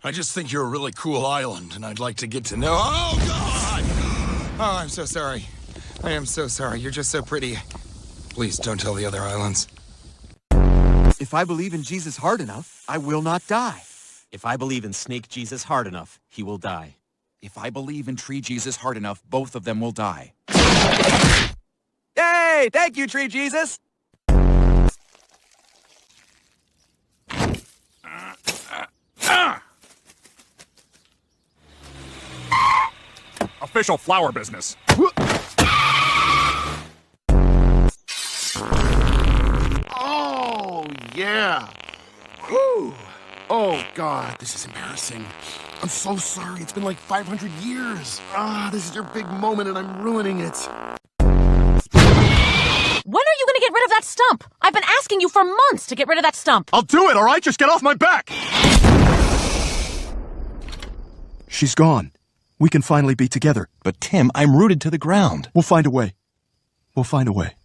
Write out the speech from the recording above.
I just think you're a really cool island, and I'd like to get to know... Oh, God! Oh, I'm so sorry. I am so sorry. You're just so pretty. Please don't tell the other islands. If I believe in Jesus hard enough, I will not die. If I believe in Snake Jesus hard enough, he will die. If I believe in Tree Jesus hard enough, both of them will die. Yay! Thank you, Tree Jesus! Official flower business. Oh, yeah. Whew. Oh, God, this is embarrassing. I'm so sorry. It's been like 500 years. This is your big moment, and I'm ruining it. When are you gonna get rid of that stump? I've been asking you for months to get rid of that stump. I'll do it, all right? Just get off my back! She's gone. We can finally be together. But Tim, I'm rooted to the ground. We'll find a way. We'll find a way.